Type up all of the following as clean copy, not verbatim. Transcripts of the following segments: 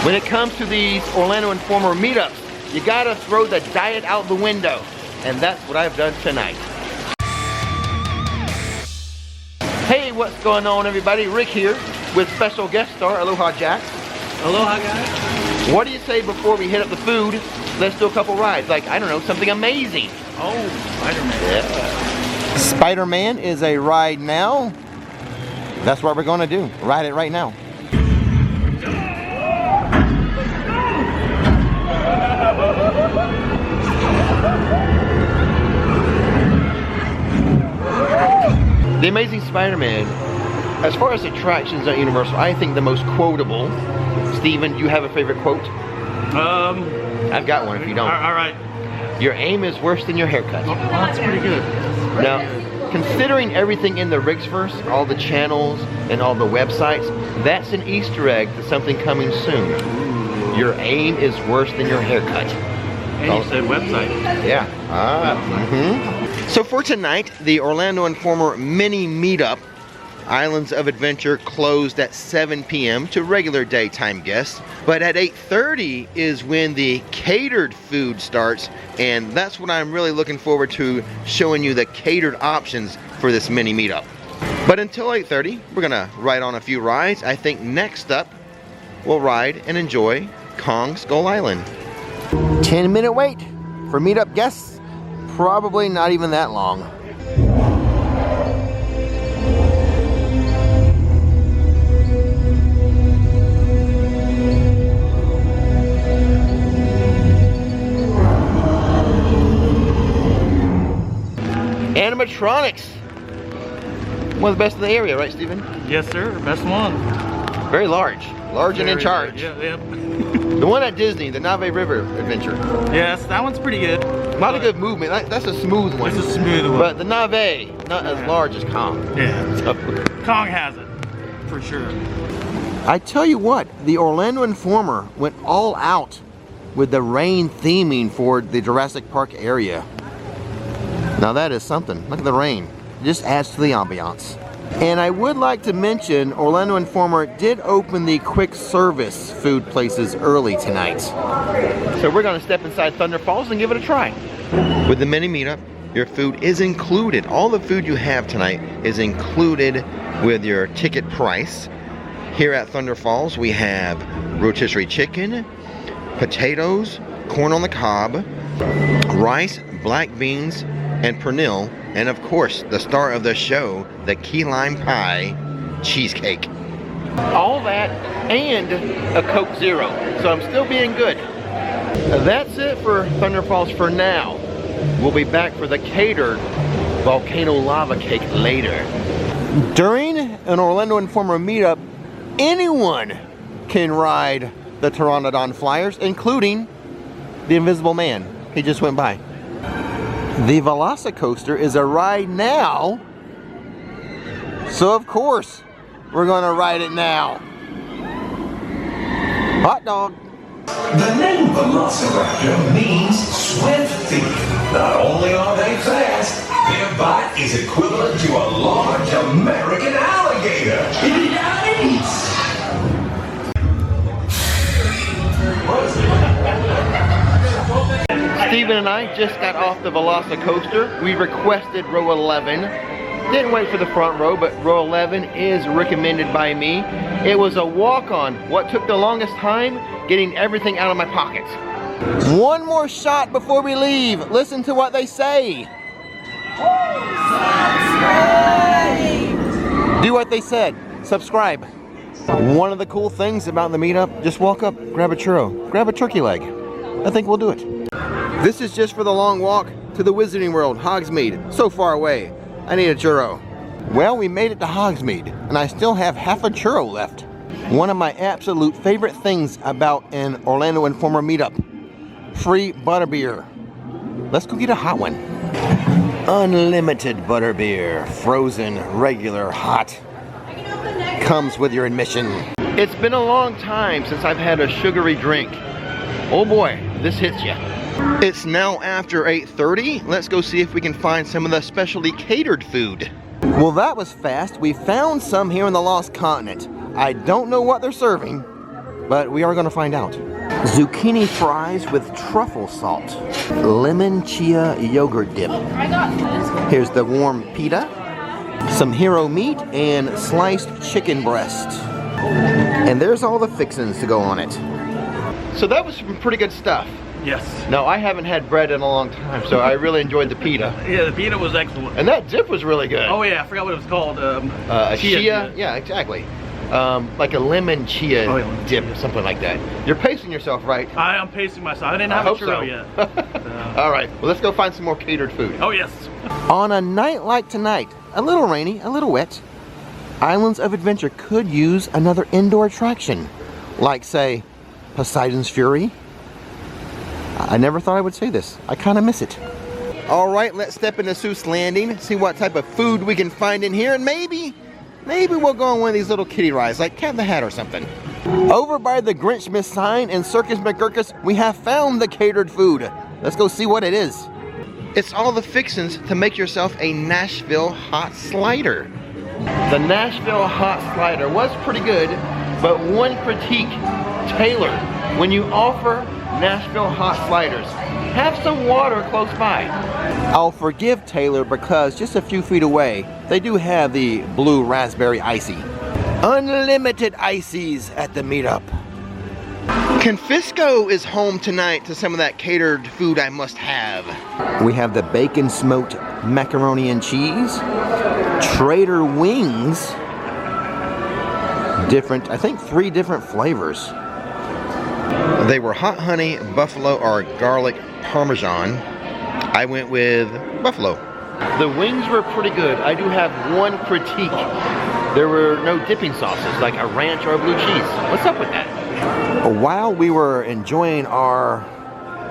When it comes to these Orlando Informer meetups, you gotta throw the diet out the window. And that's what I've done tonight. Hey, what's going on everybody? Rick here with special guest star, Aloha Jack. Aloha guys. What do you say before we hit up the food? Let's do a couple rides, like, I don't know, something amazing. Oh, SpiderMan. Yeah. SpiderMan is a ride now. That's what we're gonna do, ride it right now. The Amazing Spider-Man, as far as attractions at Universal, I think the most quotable. Steven, do you have a favorite quote? I've got one if you don't. All right. Your aim is worse than your haircut. Well, that's pretty good. Now, considering everything in the Rixverse, all the channels and all the websites, that's an Easter egg to something coming soon. Your aim is worse than your haircut. And you said website. Yeah. So for tonight, the Orlando Informer mini meetup, Islands of Adventure closed at 7 p.m. to regular daytime guests. But at 8:30 is when the catered food starts, and that's what I'm really looking forward to, showing you the catered options for this mini meetup. But until 8:30, we're gonna ride on a few rides. I think next up, we'll ride and enjoy Kong Skull Island. 10-minute wait for meetup guests. Probably not even that long. Animatronics. One of the best in the area, right, Steven? Yes, sir. Best one. Very large. Large and in charge. Yeah, yep. The one at Disney, the Nave River Adventure. Yes, that one's pretty good. A lot of good movement. That's a smooth one. It's a smooth one. But the Nave, not as large as Kong. Yeah. So. Kong has it, for sure. I tell you what, the Orlando Informer went all out with the rain theming for the Jurassic Park area. Now that is something. Look at the rain. It just adds to the ambiance. And I would like to mention, Orlando Informer did open the quick service food places early tonight. So we're gonna step inside Thunder Falls and give it a try. With the mini meetup, your food is included. All the food you have tonight is included with your ticket price. Here at Thunder Falls, we have rotisserie chicken, potatoes, corn on the cob, rice, black beans, and pernil, and of course, the star of the show, the key lime pie cheesecake. All that and a Coke Zero, so I'm still being good. That's it for Thunder Falls for now. We'll be back for the catered volcano lava cake later. During an Orlando Informer meetup, anyone can ride the Pteranodon Flyers, including the Invisible Man. He just went by. The Velocicoaster is a ride now, so of course we're gonna ride it now. Hot dog. The name Velociraptor means swift feet. Not only are they fast, their bite is equivalent to a large American alligator. Yikes! Steven and I just got off the Velocicoaster. We requested row 11. Didn't wait for the front row, but row 11 is recommended by me. It was a walk-on. What took the longest time? Getting everything out of my pockets. One more shot before we leave. Listen to what they say. Subscribe. Do what they said. Subscribe. One of the cool things about the meetup, just walk up, grab a churro, grab a turkey leg. I think we'll do it. This is just for the long walk to the Wizarding World, Hogsmeade. So far away. I need a churro. Well, we made it to Hogsmeade, and I still have half a churro left. One of my absolute favorite things about an Orlando Informer meetup. Free butterbeer. Let's go get a hot one. Unlimited butterbeer. Frozen, regular, hot. Comes with your admission. It's been a long time since I've had a sugary drink. Oh boy, this hits ya. It's now after 8:30. Let's go see if we can find some of the specialty catered food. Well, that was fast. We found some here in the Lost Continent. I don't know what they're serving, but we are going to find out. Zucchini fries with truffle salt. Lemon chia yogurt dip. Here's the warm pita. Some hero meat and sliced chicken breast. And there's all the fixings to go on it. So that was some pretty good stuff. Yes. No, I haven't had bread in a long time, so I really enjoyed the pita. Yeah, the pita was excellent. And that dip was really good. Oh yeah, I forgot what it was called. Chia? Yeah, exactly. Like a lemon chia dip or something like that. You're pacing yourself, right? I am pacing myself. I didn't have a churro yet. All right, well, let's go find some more catered food. Oh yes. On a night like tonight, a little rainy, a little wet, Islands of Adventure could use another indoor attraction, like say Poseidon's Fury. I never thought I would say this. I kind of miss it. All right, let's step into Seuss Landing, see what type of food we can find in here, and maybe we'll go on one of these little kiddie rides, like Cat in the Hat or something. Over by the Grinch Miss sign and Circus McGurkus, we have found the catered food. Let's go see what it is. It's all the fixings to make yourself a Nashville hot slider. The Nashville hot slider was pretty good, but one critique, Taylor, when you offer Nashville hot sliders, have some water close by. I'll forgive Taylor because just a few feet away, they do have the blue raspberry icy. Unlimited ices at the Meetup. Confisco is home tonight to some of that catered food I must have. We have the bacon smoked macaroni and cheese, Trader wings, different, I think 3 different flavors. They were hot honey, buffalo, or garlic parmesan. I went with buffalo. The wings were pretty good. I do have one critique. There were no dipping sauces, like a ranch or a blue cheese. What's up with that? While we were enjoying our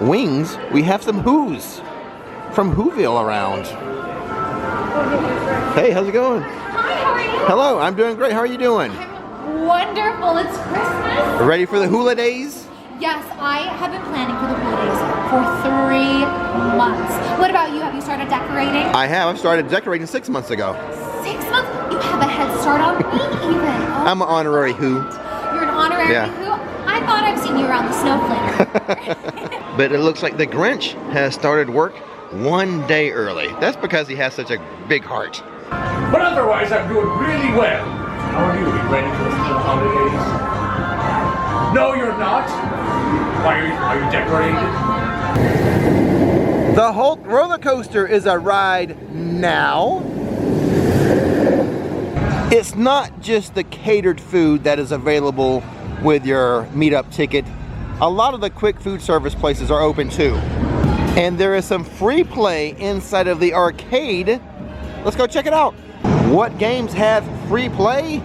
wings, we have some Who's from Whoville around. Hey, how's it going? Hi, how are you? Hello, I'm doing great. How are you doing? Wonderful, it's Christmas. Ready for the hula days? Yes, I have been planning for the holidays for 3 months. What about you? Have you started decorating? I have. I've started decorating 6 months ago. 6 months? You have a head start on me even. Oh, I'm an honorary Who. You're an honorary Yeah. Who? I thought I've seen you around the snowflake. But it looks like the Grinch has started work 1 day early. That's because he has such a big heart. But otherwise, I'm doing really well. How are you? You ready for the holidays? No, you're not. Why are you decorated? The Hulk roller coaster is a ride now. It's not just the catered food that is available with your Meetup ticket. A lot of the quick food service places are open too. And there is some free play inside of the arcade. Let's go check it out. What games have free play?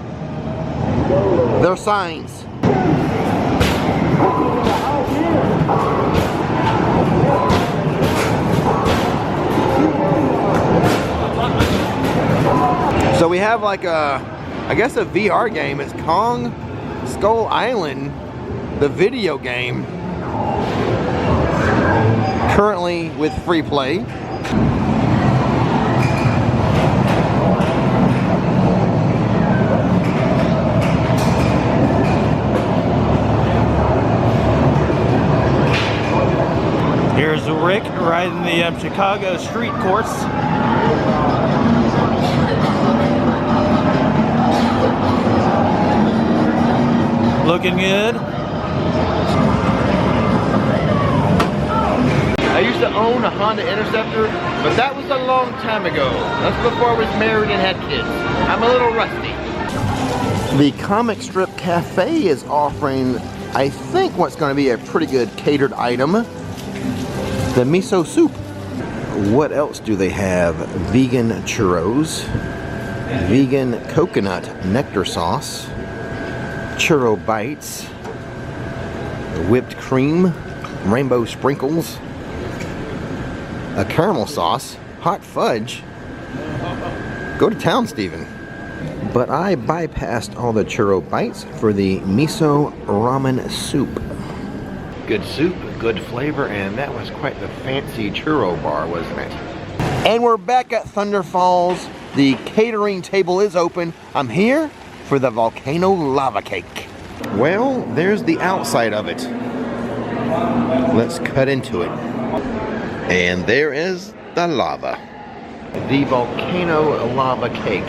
Their signs. So we have like I guess a VR game. It's Kong Skull Island, the video game. Currently with free play. Here's Rick riding the Chicago street course. Looking good. I used to own a Honda Interceptor, but that was a long time ago. That's before I was married and had kids. I'm a little rusty. The Comic Strip Cafe is offering, I think, what's going to be a pretty good catered item. The miso soup. What else do they have? Vegan churros, vegan coconut nectar sauce, churro bites, whipped cream, rainbow sprinkles, a caramel sauce, hot fudge. Go to town, Steven. But I bypassed all the churro bites for the miso ramen soup. Good soup, good flavor, and that was quite the fancy churro bar, wasn't it? And we're back at Thunder Falls. The catering table is open. I'm here for the volcano lava cake. Well, there's the outside of it. Let's cut into it. And there is the lava. The volcano lava cake.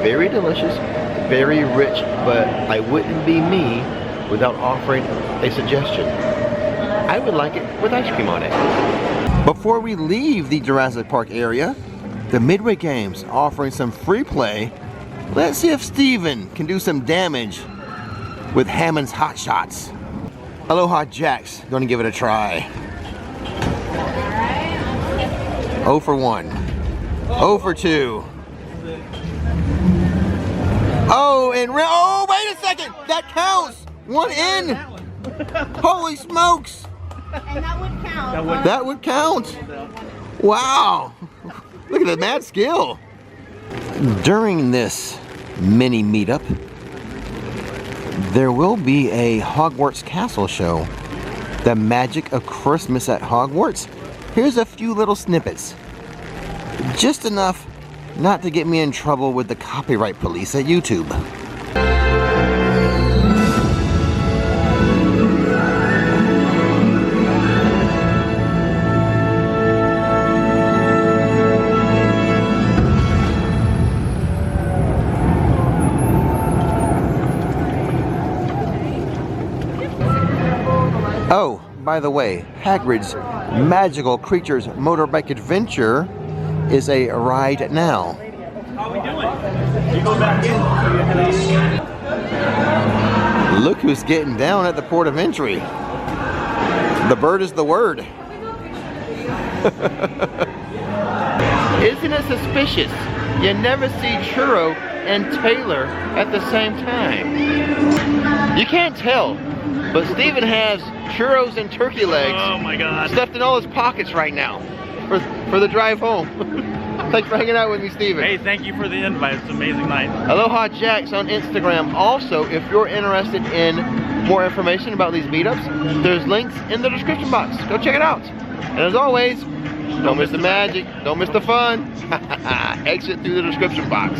Very delicious, very rich, but I wouldn't be me without offering a suggestion. I would like it with ice cream on it. Before we leave the Jurassic Park area, the Midway Games offering some free play. Let's see if Steven can do some damage with Hammond's Hot Shots. Aloha Jack's gonna give it a try. 0 for 1. 0 for 2. Oh, and oh, wait a second! That counts! 1 in! Holy smokes! And that would count. That would count! Wow! Look at the mad skill! During this mini meetup, there will be a Hogwarts Castle show. The magic of Christmas at Hogwarts. Here's a few little snippets. Just enough not to get me in trouble with the copyright police at YouTube. Oh, by the way, Hagrid's Magical Creatures Motorbike Adventure is a ride now. How are we doing? You go back in. Look who's getting down at the port of entry. The bird is the word. Isn't it suspicious? You never see Churro and Taylor at the same time. You can't tell, but Steven has churros and turkey legs Oh my God. stuffed in all his pockets right now for the drive home. Thanks for hanging out with me, Steven. Hey, thank you for the invite. It's an amazing night. Aloha Jax on Instagram. Also, if you're interested in more information about these meetups, there's links in the description box. Go check it out. And as always, don't miss the magic, don't miss the fun. Exit through the description box.